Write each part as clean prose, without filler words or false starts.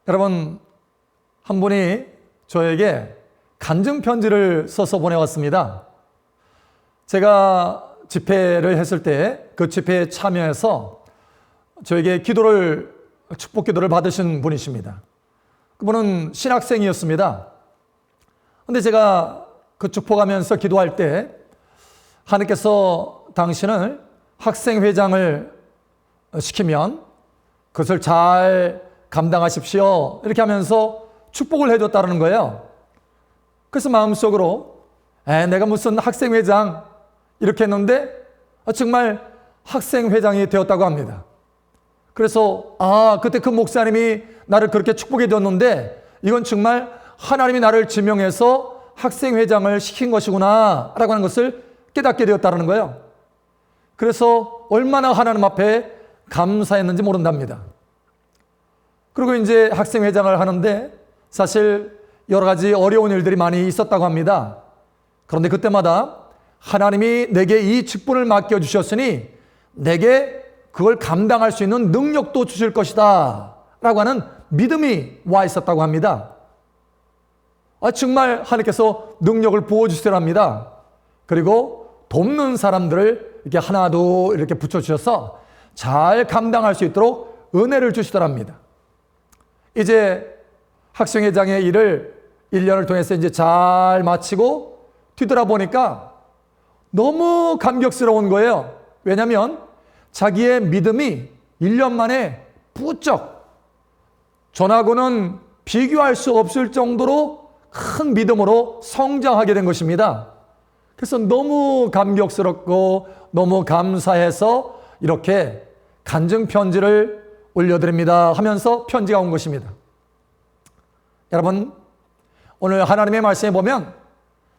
여러분, 한 분이 저에게 간증 편지를 써서 보내왔습니다. 제가 집회를 했을 때 그 집회에 참여해서 저에게 축복 기도를 받으신 분이십니다. 그분은 신학생이었습니다. 그런데 제가 그 축복하면서 기도할 때 하나님께서 당신을 학생회장을 시키면 그것을 잘 감당하십시오, 이렇게 하면서 축복을 해줬다는 거예요. 그래서 마음속으로 내가 무슨 학생회장 이렇게 했는데 정말 학생회장이 되었다고 합니다. 그래서 그때 그 목사님이 나를 그렇게 축복해 줬는데 이건 정말 하나님이 나를 지명해서 학생회장을 시킨 것이구나 라고 하는 것을 깨닫게 되었다는 거예요. 그래서 얼마나 하나님 앞에 감사했는지 모른답니다. 그리고 이제 학생회장을 하는데 사실 여러 가지 어려운 일들이 많이 있었다고 합니다. 그런데 그때마다 하나님이 내게 이 직분을 맡겨주셨으니 내게 그걸 감당할 수 있는 능력도 주실 것이다 라고 하는 믿음이 와 있었다고 합니다. 정말 하나님께서 능력을 부어주시더랍니다. 그리고 돕는 사람들을 이렇게 하나도 이렇게 붙여주셔서 잘 감당할 수 있도록 은혜를 주시더랍니다. 이제 학생회장의 일을 1년을 통해서 이제 잘 마치고 뒤돌아보니까 너무 감격스러운 거예요. 왜냐하면 자기의 믿음이 1년 만에 부쩍 전하고는 비교할 수 없을 정도로 큰 믿음으로 성장하게 된 것입니다. 그래서 너무 감격스럽고 너무 감사해서 이렇게 간증 편지를 올려드립니다 하면서 편지가 온 것입니다. 여러분, 오늘 하나님의 말씀에 보면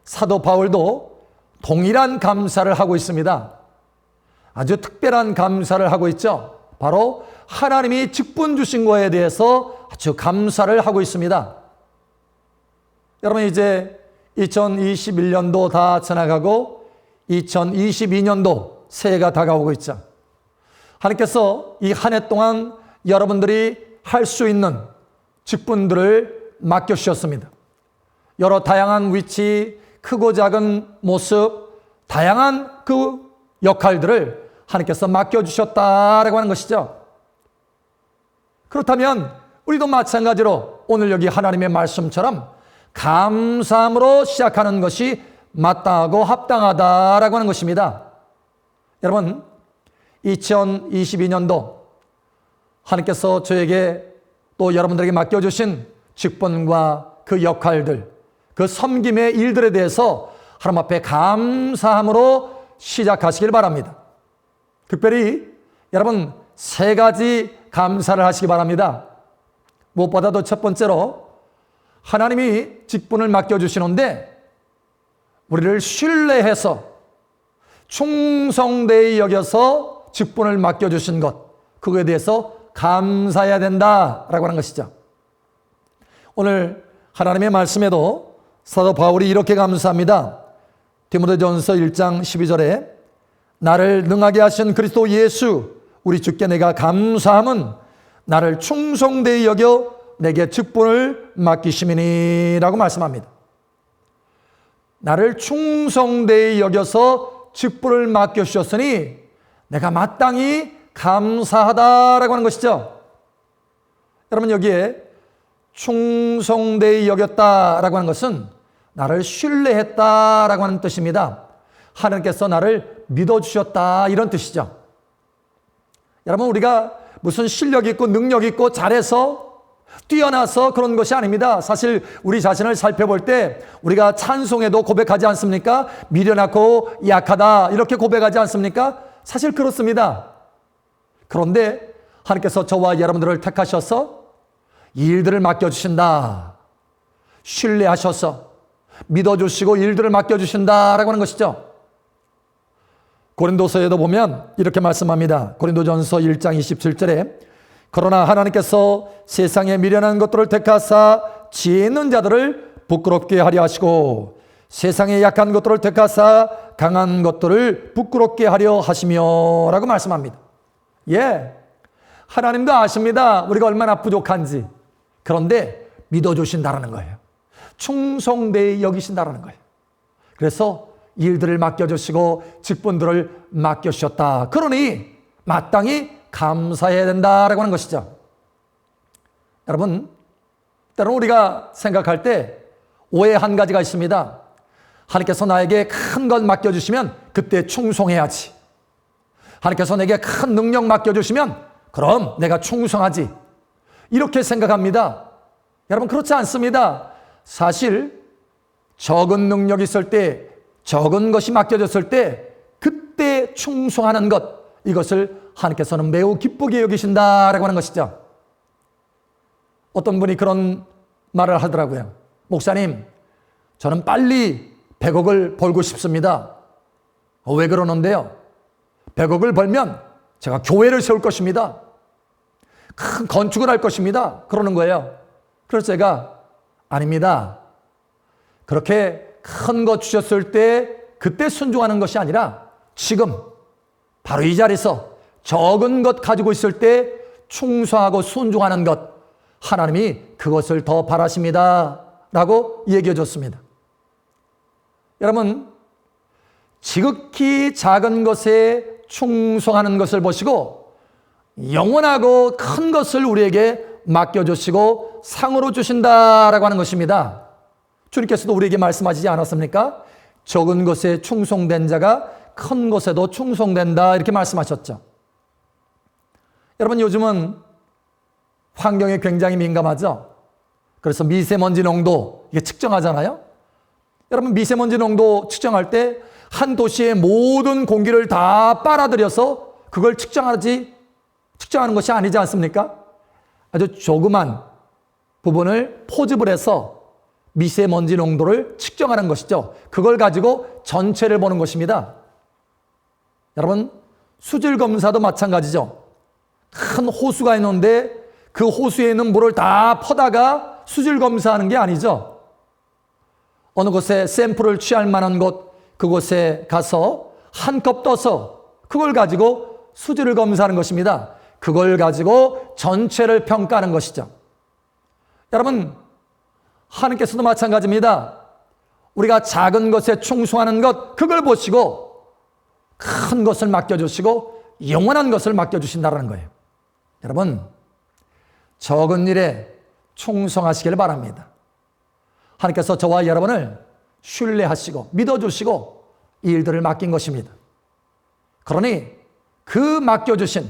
사도 바울도 동일한 감사를 하고 있습니다. 아주 특별한 감사를 하고 있죠. 바로 하나님이 직분 주신 거에 대해서 아주 감사를 하고 있습니다. 여러분, 이제 2021년도 다 지나가고 2022년도 새해가 다가오고 있죠. 하나님께서 이 한 해 동안 여러분들이 할 수 있는 직분들을 맡겨주셨습니다. 여러 다양한 위치, 크고 작은 모습, 다양한 그 역할들을 하나님께서 맡겨주셨다라고 하는 것이죠. 그렇다면 우리도 마찬가지로 오늘 여기 하나님의 말씀처럼 감사함으로 시작하는 것이 마땅하고 합당하다라고 하는 것입니다. 여러분, 2022년도 하나님께서 저에게 또 여러분들에게 맡겨주신 직분과 그 역할들, 그 섬김의 일들에 대해서 하나님 앞에 감사함으로 시작하시길 바랍니다. 특별히 여러분 3가지 감사를 하시기 바랍니다. 무엇보다도 첫 번째로 하나님이 직분을 맡겨주시는데 우리를 신뢰해서 충성되이 여겨서 직분을 맡겨주신 것, 그거에 대해서 감사해야 된다라고 하는 것이죠. 오늘 하나님의 말씀에도 사도 바울이 이렇게 감사합니다. 디모데전서 1장 12절에 나를 능하게 하신 그리스도 예수 우리 주께 내가 감사함은 나를 충성되이 여겨 내게 직분을 맡기심이니라고 말씀합니다. 나를 충성되이 여겨서 직분을 맡겨주셨으니 내가 마땅히 감사하다라고 하는 것이죠. 여러분, 여기에 충성되이 여겼다라고 하는 것은 나를 신뢰했다라고 하는 뜻입니다. 하나님께서 나를 믿어주셨다, 이런 뜻이죠. 여러분, 우리가 무슨 실력 있고 능력 있고 잘해서 뛰어나서 그런 것이 아닙니다. 사실 우리 자신을 살펴볼 때 우리가 찬송에도 고백하지 않습니까? 미련하고 약하다, 이렇게 고백하지 않습니까? 사실 그렇습니다. 그런데 하나님께서 저와 여러분들을 택하셔서 이 일들을 맡겨주신다, 신뢰하셔서 믿어주시고 일들을 맡겨주신다라고 하는 것이죠. 고린도서에도 보면 이렇게 말씀합니다. 고린도전서 1장 27절에 그러나 하나님께서 세상에 미련한 것들을 택하사 지혜 있는 자들을 부끄럽게 하려 하시고 세상에 약한 것들을 택하사 강한 것들을 부끄럽게 하려 하시며 라고 말씀합니다. 하나님도 아십니다. 우리가 얼마나 부족한지. 그런데 믿어주신다라는 거예요. 충성되이 여기신다라는 거예요. 그래서 일들을 맡겨주시고 직분들을 맡겨주셨다. 그러니 마땅히 감사해야 된다라고 하는 것이죠. 여러분, 때로는 우리가 생각할 때 오해 한 가지가 있습니다. 하나님께서 나에게 큰 것 맡겨주시면 그때 충성해야지. 하나님께서 내게 큰 능력 맡겨주시면 그럼 내가 충성하지. 이렇게 생각합니다. 여러분, 그렇지 않습니다. 사실 적은 능력이 있을 때, 적은 것이 맡겨졌을 때 그때 충성하는 것, 이것을 하나님께서는 매우 기쁘게 여기신다라고 하는 것이죠. 어떤 분이 그런 말을 하더라고요. 목사님, 저는 빨리 100억을 벌고 싶습니다. 왜 그러는데요? 100억을 벌면 제가 교회를 세울 것입니다. 큰 건축을 할 것입니다. 그러는 거예요. 그래서 제가 아닙니다. 그렇게 큰 것 주셨을 때 그때 순종하는 것이 아니라 지금 바로 이 자리에서 적은 것 가지고 있을 때 충성하고 순종하는 것, 하나님이 그것을 더 바라십니다 라고 얘기해 줬습니다. 여러분, 지극히 작은 것에 충성하는 것을 보시고 영원하고 큰 것을 우리에게 맡겨주시고 상으로 주신다라고 하는 것입니다. 주님께서도 우리에게 말씀하시지 않았습니까? 적은 것에 충성된 자가 큰 것에도 충성된다, 이렇게 말씀하셨죠. 여러분, 요즘은 환경에 굉장히 민감하죠. 그래서 미세먼지 농도 이게 측정하잖아요. 여러분, 미세먼지 농도 측정할 때 한 도시의 모든 공기를 다 빨아들여서 그걸 측정하는 것이 아니지 않습니까? 아주 조그만 부분을 포집을 해서 미세먼지 농도를 측정하는 것이죠. 그걸 가지고 전체를 보는 것입니다. 여러분, 수질 검사도 마찬가지죠. 큰 호수가 있는데 그 호수에 있는 물을 다 퍼다가 수질 검사하는 게 아니죠. 어느 곳에 샘플을 취할 만한 곳, 그곳에 가서 한 컵 떠서 그걸 가지고 수질을 검사하는 것입니다. 그걸 가지고 전체를 평가하는 것이죠. 여러분, 하나님께서도 마찬가지입니다. 우리가 작은 것에 충성하는 것, 그걸 보시고 큰 것을 맡겨주시고 영원한 것을 맡겨주신다는 거예요. 여러분, 적은 일에 충성하시길 바랍니다. 하나님께서 저와 여러분을 신뢰하시고 믿어주시고 이 일들을 맡긴 것입니다. 그러니 그 맡겨주신,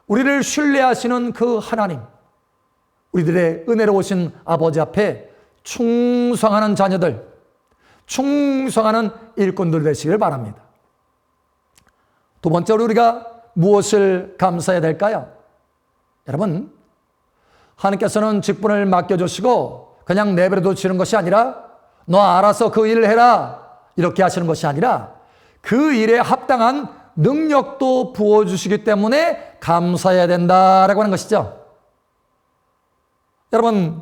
우리를 신뢰하시는 그 하나님, 우리들의 은혜로우신 아버지 앞에 충성하는 자녀들, 충성하는 일꾼들 되시길 바랍니다. 두 번째로 우리가 무엇을 감사해야 될까요? 여러분, 하나님께서는 직분을 맡겨주시고 그냥 내버려 두시는 것이 아니라 너 알아서 그 일을 해라 이렇게 하시는 것이 아니라 그 일에 합당한 능력도 부어주시기 때문에 감사해야 된다라고 하는 것이죠. 여러분,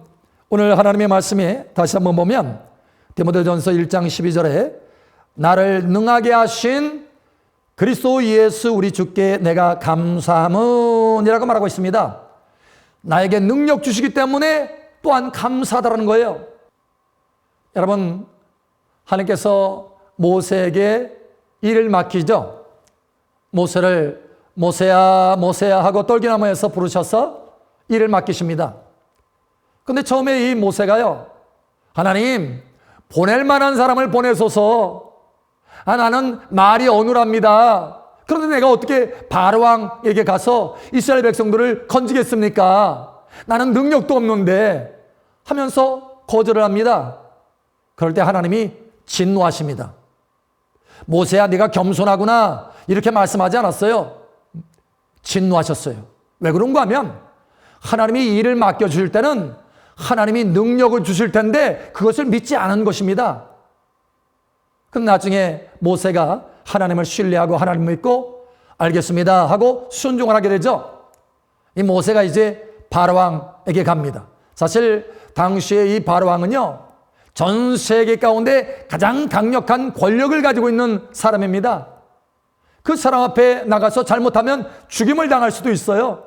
오늘 하나님의 말씀에 다시 한번 보면 디모데전서 1장 12절에 나를 능하게 하신 그리스도 예수 우리 주께 내가 감사함은이라고 말하고 있습니다. 나에게 능력 주시기 때문에 또한 감사하다는 거예요. 여러분, 하나님께서 모세에게 일을 맡기죠. 모세를 모세야 모세야 하고 떨기나무에서 부르셔서 일을 맡기십니다. 근데 처음에 이 모세가요, 하나님 보낼 만한 사람을 보내소서. 나는 말이 어눌합니다. 그런데 내가 어떻게 바로왕에게 가서 이스라엘 백성들을 건지겠습니까? 나는 능력도 없는데 하면서 거절을 합니다. 그럴 때 하나님이 진노하십니다. 모세야 네가 겸손하구나 이렇게 말씀하지 않았어요. 진노하셨어요. 왜 그런가 하면 하나님이 일을 맡겨주실 때는 하나님이 능력을 주실 텐데 그것을 믿지 않은 것입니다. 그럼 나중에 모세가 하나님을 신뢰하고 하나님을 믿고 알겠습니다 하고 순종을 하게 되죠. 이 모세가 이제 바로왕에게 갑니다. 사실 당시에 이 바로왕은요, 전 세계 가운데 가장 강력한 권력을 가지고 있는 사람입니다. 그 사람 앞에 나가서 잘못하면 죽임을 당할 수도 있어요.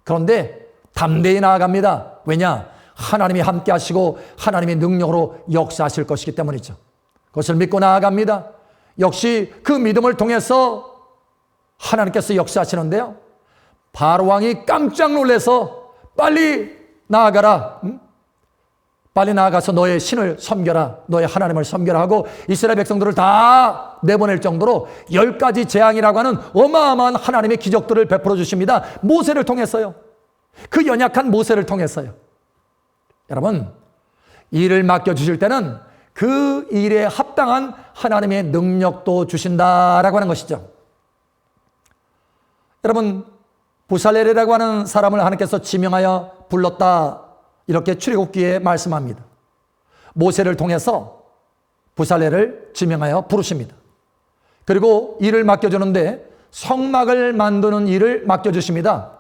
그런데 담대히 나아갑니다. 왜냐? 하나님이 함께 하시고 하나님의 능력으로 역사하실 것이기 때문이죠. 그것을 믿고 나아갑니다. 역시 그 믿음을 통해서 하나님께서 역사하시는데요. 바로 왕이 깜짝 놀라서 빨리 나아가라. 빨리 나아가서 너의 신을 섬겨라. 너의 하나님을 섬겨라 하고 이스라엘 백성들을 다 내보낼 정도로 10가지 재앙이라고 하는 어마어마한 하나님의 기적들을 베풀어 주십니다. 모세를 통해서요. 그 연약한 모세를 통해서요. 여러분, 일을 맡겨주실 때는 그 일에 합당한 하나님의 능력도 주신다라고 하는 것이죠. 여러분, 부살렐이라고 하는 사람을 하나님께서 지명하여 불렀다, 이렇게 출애굽기에 말씀합니다. 모세를 통해서 부살렐을 지명하여 부르십니다. 그리고 일을 맡겨주는데 성막을 만드는 일을 맡겨주십니다.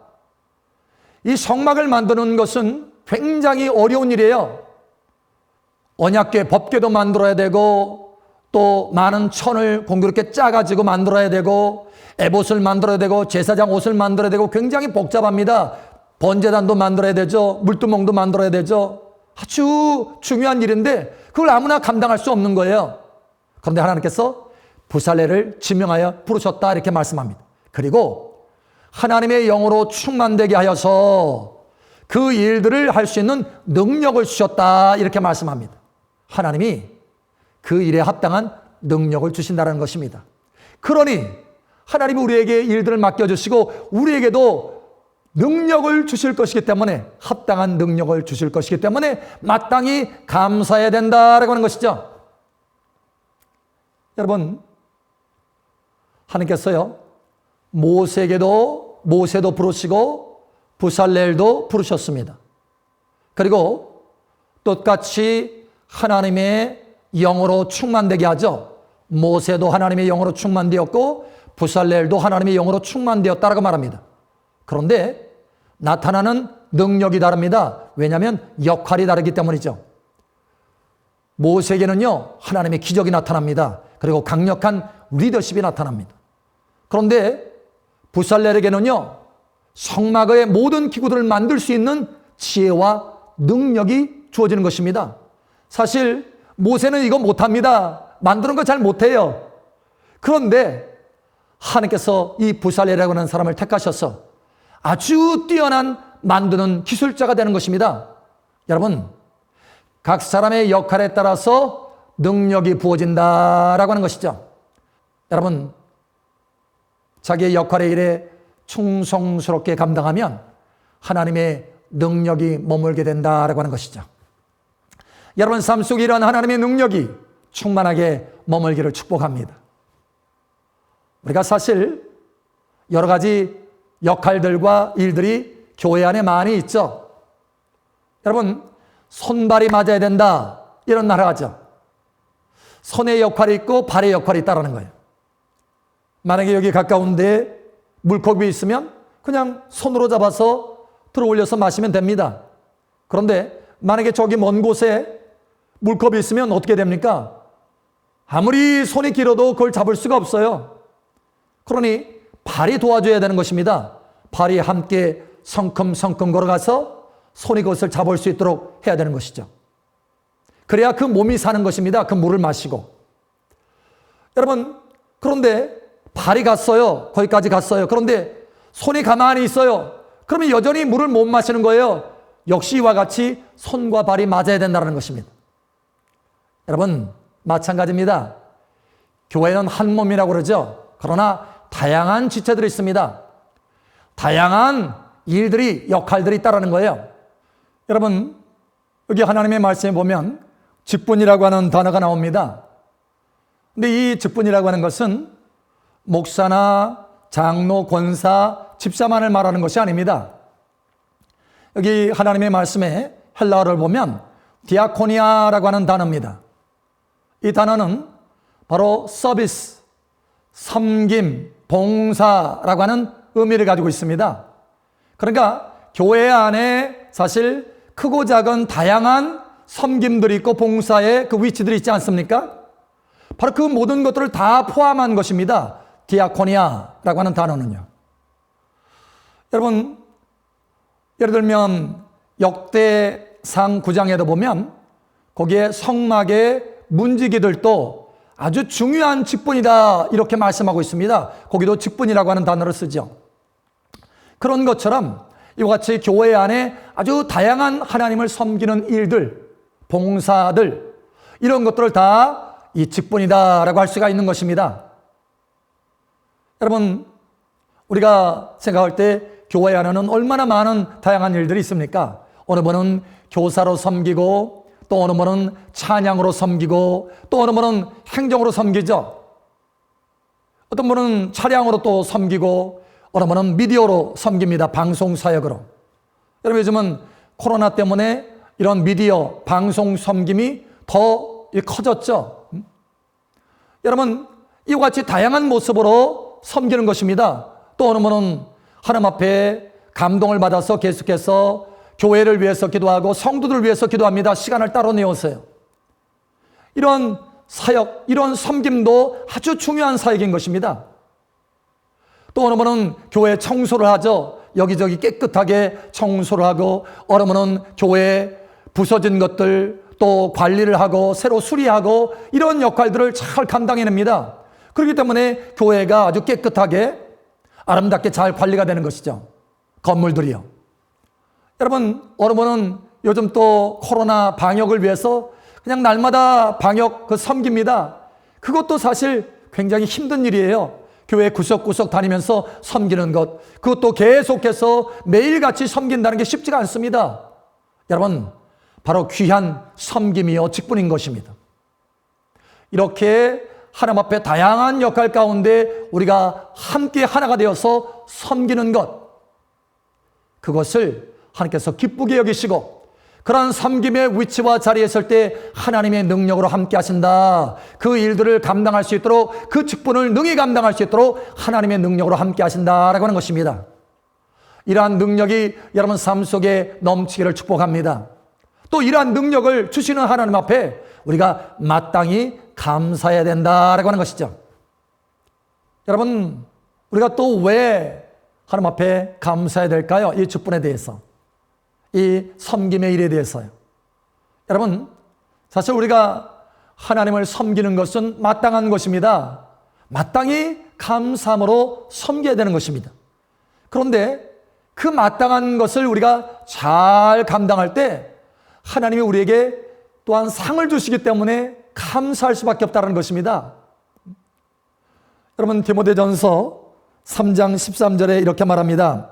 이 성막을 만드는 것은 굉장히 어려운 일이에요. 언약궤, 법궤도 만들어야 되고 또 많은 천을 공교롭게 짜가지고 만들어야 되고 에봇을 만들어야 되고 제사장 옷을 만들어야 되고 굉장히 복잡합니다. 번제단도 만들어야 되죠. 물두멍도 만들어야 되죠. 아주 중요한 일인데 그걸 아무나 감당할 수 없는 거예요. 그런데 하나님께서 부살렐을 지명하여 부르셨다, 이렇게 말씀합니다. 그리고 하나님의 영으로 충만되게 하여서 그 일들을 할 수 있는 능력을 주셨다, 이렇게 말씀합니다. 하나님이 그 일에 합당한 능력을 주신다는 것입니다. 그러니 하나님이 우리에게 일들을 맡겨주시고 우리에게도 능력을 주실 것이기 때문에, 합당한 능력을 주실 것이기 때문에 마땅히 감사해야 된다라고 하는 것이죠. 여러분, 하나님께서요, 모세도 부르시고 부살렐도 부르셨습니다. 그리고 똑같이 하나님의 영으로 충만되게 하죠. 모세도 하나님의 영으로 충만되었고 부살렐도 하나님의 영으로 충만되었다라고 말합니다. 그런데 나타나는 능력이 다릅니다. 왜냐하면 역할이 다르기 때문이죠. 모세에게는요, 하나님의 기적이 나타납니다. 그리고 강력한 리더십이 나타납니다. 그런데 부살렐에게는요, 성막의 모든 기구들을 만들 수 있는 지혜와 능력이 주어지는 것입니다. 사실 모세는 이거 못합니다. 만드는 거 잘 못해요. 그런데 하나님께서 이 부살렐이라고 하는 사람을 택하셔서 아주 뛰어난 만드는 기술자가 되는 것입니다. 여러분, 각 사람의 역할에 따라서 능력이 부어진다라고 하는 것이죠. 여러분, 자기의 역할의 일에 충성스럽게 감당하면 하나님의 능력이 머물게 된다라고 하는 것이죠. 여러분 삶 속에 이런 하나님의 능력이 충만하게 머물기를 축복합니다. 우리가 사실 여러 가지 역할들과 일들이 교회 안에 많이 있죠. 여러분, 손발이 맞아야 된다, 이런 말 하죠. 손의 역할이 있고 발의 역할이 있다는 거예요. 만약에 여기 가까운데 물컵이 있으면 그냥 손으로 잡아서 들어 올려서 마시면 됩니다. 그런데 만약에 저기 먼 곳에 물컵이 있으면 어떻게 됩니까? 아무리 손이 길어도 그걸 잡을 수가 없어요. 그러니 발이 도와줘야 되는 것입니다. 발이 함께 성큼성큼 걸어가서 손이 그것을 잡을 수 있도록 해야 되는 것이죠. 그래야 그 몸이 사는 것입니다. 그 물을 마시고. 여러분, 그런데 발이 갔어요. 거기까지 갔어요. 그런데 손이 가만히 있어요. 그러면 여전히 물을 못 마시는 거예요. 역시 이와 같이 손과 발이 맞아야 된다는 것입니다. 여러분, 마찬가지입니다. 교회는 한 몸이라고 그러죠. 그러나 다양한 지체들이 있습니다. 다양한 일들이, 역할들이 있다는 거예요. 여러분, 여기 하나님의 말씀에 보면 직분이라고 하는 단어가 나옵니다. 근데 이 직분이라고 하는 것은 목사나 장로, 권사, 집사만을 말하는 것이 아닙니다. 여기 하나님의 말씀에 헬라어를 보면 디아코니아라고 하는 단어입니다. 이 단어는 바로 서비스, 섬김, 봉사라고 하는 의미를 가지고 있습니다. 그러니까 교회 안에 사실 크고 작은 다양한 섬김들이 있고 봉사의 그 위치들이 있지 않습니까? 바로 그 모든 것들을 다 포함한 것입니다. 디아코니아라고 하는 단어는요. 여러분, 예를 들면 역대 레위기상 9장에도 보면 거기에 성막의 문지기들도 아주 중요한 직분이다 이렇게 말씀하고 있습니다. 거기도 직분이라고 하는 단어를 쓰죠. 그런 것처럼 이와 같이 교회 안에 아주 다양한 하나님을 섬기는 일들, 봉사들, 이런 것들을 다 이 직분이다라고 할 수가 있는 것입니다. 여러분, 우리가 생각할 때 교회 안에는 얼마나 많은 다양한 일들이 있습니까? 어느 분은 교사로 섬기고, 또 어느 분은 찬양으로 섬기고, 또 어느 분은 행정으로 섬기죠. 어떤 분은 차량으로 또 섬기고, 어느 분은 미디어로 섬깁니다. 방송 사역으로. 여러분, 요즘은 코로나 때문에 이런 미디어, 방송 섬김이 더 커졌죠. 여러분, 이와 같이 다양한 모습으로 섬기는 것입니다. 또 어느 분은 하나님 앞에 감동을 받아서 계속해서 교회를 위해서 기도하고 성도들을 위해서 기도합니다. 시간을 따로 내어서요. 이런 사역, 이런 섬김도 아주 중요한 사역인 것입니다. 또 어느 분은 교회 청소를 하죠. 여기저기 깨끗하게 청소를 하고, 어느 분은 교회에 부서진 것들 또 관리를 하고 새로 수리하고 이런 역할들을 잘 감당해냅니다. 그렇기 때문에 교회가 아주 깨끗하게 아름답게 잘 관리가 되는 것이죠. 건물들이요. 여러분, 어느 분은 요즘 또 코로나 방역을 위해서 그냥 날마다 방역 섬깁니다. 그것도 사실 굉장히 힘든 일이에요. 교회 구석구석 다니면서 섬기는 것, 그것도 계속해서 매일같이 섬긴다는 게 쉽지가 않습니다. 여러분, 바로 귀한 섬김이요 직분인 것입니다. 이렇게 하나님 앞에 다양한 역할 가운데 우리가 함께 하나가 되어서 섬기는 것, 그것을 하나님께서 기쁘게 여기시고, 그러한 섬김의 위치와 자리에 설 때 하나님의 능력으로 함께 하신다. 그 일들을 감당할 수 있도록, 그 직분을 능히 감당할 수 있도록 하나님의 능력으로 함께 하신다라고 하는 것입니다. 이러한 능력이 여러분 삶 속에 넘치기를 축복합니다. 또 이러한 능력을 주시는 하나님 앞에 우리가 마땅히 감사해야 된다라고 하는 것이죠. 여러분, 우리가 또 왜 하나님 앞에 감사해야 될까요? 이 직분에 대해서, 이 섬김의 일에 대해서요. 여러분, 사실 우리가 하나님을 섬기는 것은 마땅한 것입니다. 마땅히 감사함으로 섬겨야 되는 것입니다. 그런데 그 마땅한 것을 우리가 잘 감당할 때 하나님이 우리에게 또한 상을 주시기 때문에 감사할 수밖에 없다는 것입니다. 여러분, 디모데전서 3장 13절에 이렇게 말합니다.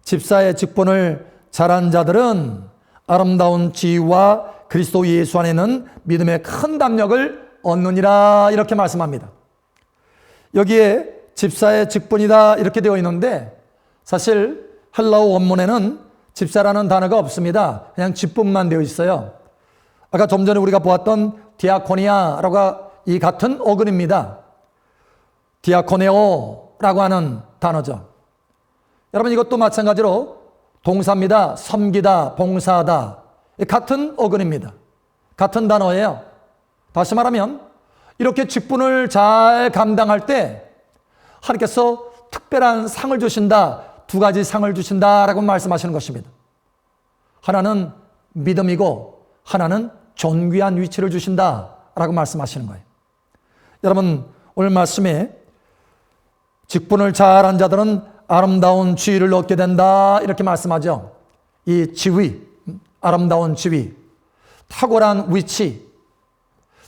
집사의 직분을 잘한 자들은 아름다운 지위와 그리스도 예수 안에는 믿음의 큰 담력을 얻느니라 이렇게 말씀합니다. 여기에 집사의 직분이다 이렇게 되어 있는데, 사실 헬라어 원문에는 집사라는 단어가 없습니다. 그냥 직분만 되어 있어요. 아까 좀 전에 우리가 보았던 디아코니아라고 이 같은 어근입니다. 디아코네오라고 하는 단어죠. 여러분, 이것도 마찬가지로 동사입니다. 섬기다, 봉사하다. 같은 어근입니다. 같은 단어예요. 다시 말하면 이렇게 직분을 잘 감당할 때 하나님께서 특별한 상을 주신다. 두 가지 상을 주신다라고 말씀하시는 것입니다. 하나는 믿음이고 하나는 존귀한 위치를 주신다라고 말씀하시는 거예요. 여러분, 오늘 말씀에 직분을 잘한 자들은 아름다운 지위를 얻게 된다 이렇게 말씀하죠. 이 지위, 아름다운 지위, 탁월한 위치,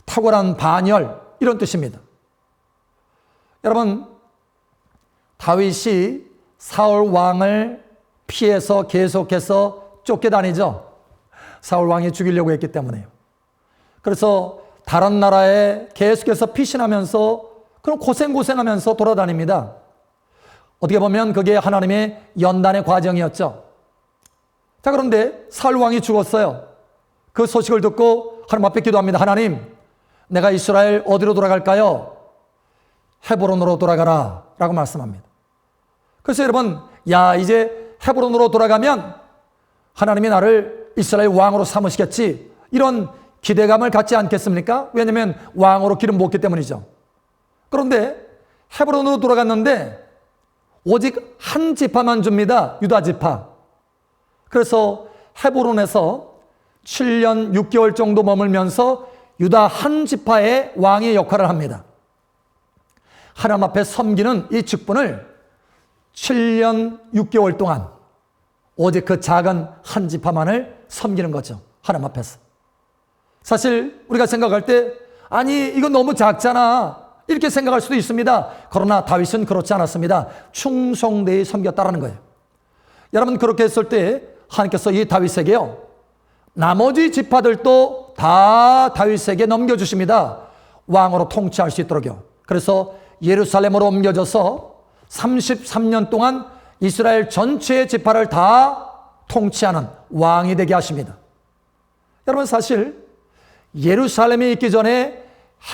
탁월한 반열, 이런 뜻입니다. 여러분, 다윗이 사울 왕을 피해서 계속해서 쫓겨다니죠. 사울 왕이 죽이려고 했기 때문에요. 그래서 다른 나라에 계속해서 피신하면서 그런 고생하면서 돌아다닙니다. 어떻게 보면 그게 하나님의 연단의 과정이었죠. 자, 그런데 사울 왕이 죽었어요. 그 소식을 듣고 하나님 앞에 기도합니다. 하나님, 내가 이스라엘 어디로 돌아갈까요? 헤브론으로 돌아가라 라고 말씀합니다. 그래서 여러분, 이제 헤브론으로 돌아가면 하나님이 나를 이스라엘 왕으로 삼으시겠지, 이런 기대감을 갖지 않겠습니까? 왜냐하면 왕으로 기름 부었기 때문이죠. 그런데 헤브론으로 돌아갔는데 오직 한 지파만 줍니다. 유다 지파. 그래서 헤브론에서 7년 6개월 정도 머물면서 유다 한 지파의 왕의 역할을 합니다. 하나님 앞에 섬기는 이 직분을 7년 6개월 동안 오직 그 작은 한 지파만을 섬기는 거죠. 하나님 앞에서. 사실 우리가 생각할 때 아니 이거 너무 작잖아 이렇게 생각할 수도 있습니다. 그러나 다윗은 그렇지 않았습니다. 충성되이 섬겼다라는 거예요. 여러분 그렇게 했을 때 하나님께서 이 다윗에게요 나머지 지파들도 다 다윗에게 넘겨주십니다. 왕으로 통치할 수 있도록요. 그래서 예루살렘으로 옮겨져서 33년 동안 이스라엘 전체의 지파를 다 통치하는 왕이 되게 하십니다. 여러분 사실 예루살렘이 있기 전에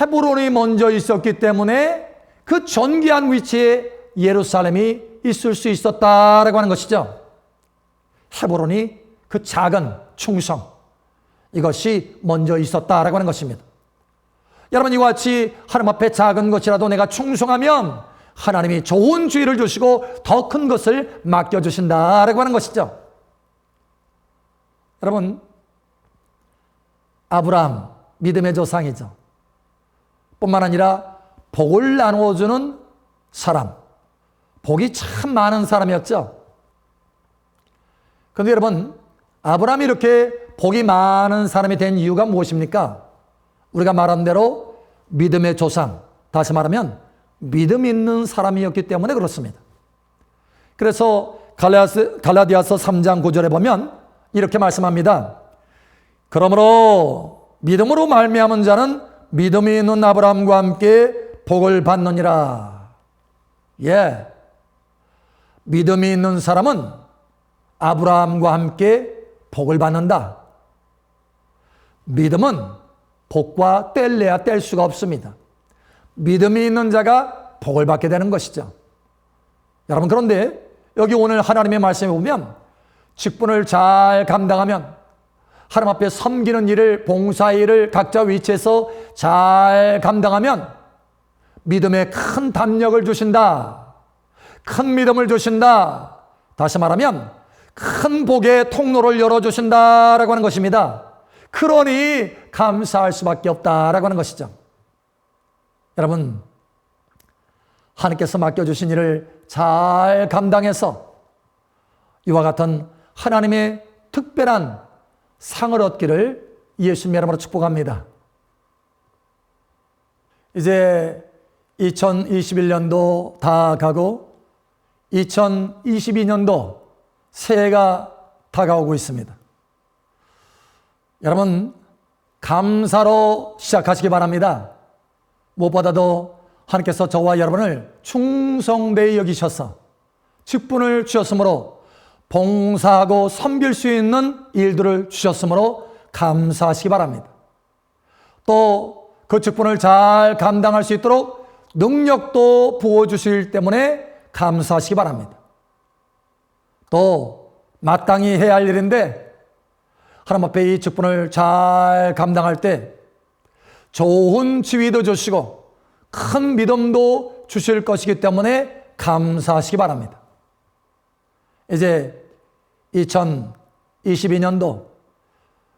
헤브론이 먼저 있었기 때문에 그 존귀한 위치에 예루살렘이 있을 수 있었다라고 하는 것이죠. 헤브론이 그 작은 충성 이것이 먼저 있었다라고 하는 것입니다. 여러분 이와 같이 하나님 앞에 작은 것이라도 내가 충성하면 하나님이 좋은 주의를 주시고 더 큰 것을 맡겨주신다라고 하는 것이죠. 여러분 아브라함 믿음의 조상이죠. 뿐만 아니라 복을 나누어주는 사람, 복이 참 많은 사람이었죠. 그런데 여러분 아브라함이 이렇게 복이 많은 사람이 된 이유가 무엇입니까? 우리가 말한 대로 믿음의 조상, 다시 말하면 믿음 있는 사람이었기 때문에 그렇습니다. 그래서 갈라디아서 3장 9절에 보면 이렇게 말씀합니다. 그러므로 믿음으로 말미암은 자는 믿음이 있는 아브라함과 함께 복을 받느니라. 예, 믿음이 있는 사람은 아브라함과 함께 복을 받는다. 믿음은 복과 뗄래야 뗄 수가 없습니다. 믿음이 있는 자가 복을 받게 되는 것이죠. 여러분 그런데 여기 오늘 하나님의 말씀에 보면 직분을 잘 감당하면 하나님 앞에 섬기는 일을 봉사의 일을 각자 위치에서 잘 감당하면 믿음에 큰 담력을 주신다. 큰 믿음을 주신다. 다시 말하면 큰 복의 통로를 열어주신다라고 하는 것입니다. 그러니 감사할 수밖에 없다라고 하는 것이죠. 여러분 하나님께서 맡겨주신 일을 잘 감당해서 이와 같은 하나님의 특별한 상을 얻기를 예수님의 이름으로 축복합니다. 이제 2021년도 다 가고 2022년도 새해가 다가오고 있습니다. 여러분 감사로 시작하시기 바랍니다. 무엇보다도 하나님께서 저와 여러분을 충성되이 여기셔서 직분을 주셨으므로 봉사하고 섬길 수 있는 일들을 주셨으므로 감사하시기 바랍니다. 또 그 직분을 잘 감당할 수 있도록 능력도 부어주실 때문에 감사하시기 바랍니다. 또 마땅히 해야 할 일인데 하나님 앞에 이 직분을 잘 감당할 때 좋은 지위도 주시고 큰 믿음도 주실 것이기 때문에 감사하시기 바랍니다. 이제 2022년도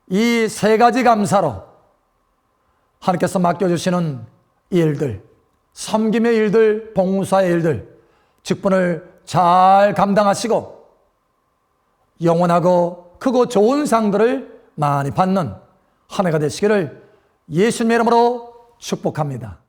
이 세 가지 감사로 하나님께서 맡겨주시는 일들, 섬김의 일들, 봉사의 일들, 직분을 잘 감당하시고 영원하고 크고 좋은 상들을 많이 받는 한 해가 되시기를 예수님의 이름으로 축복합니다.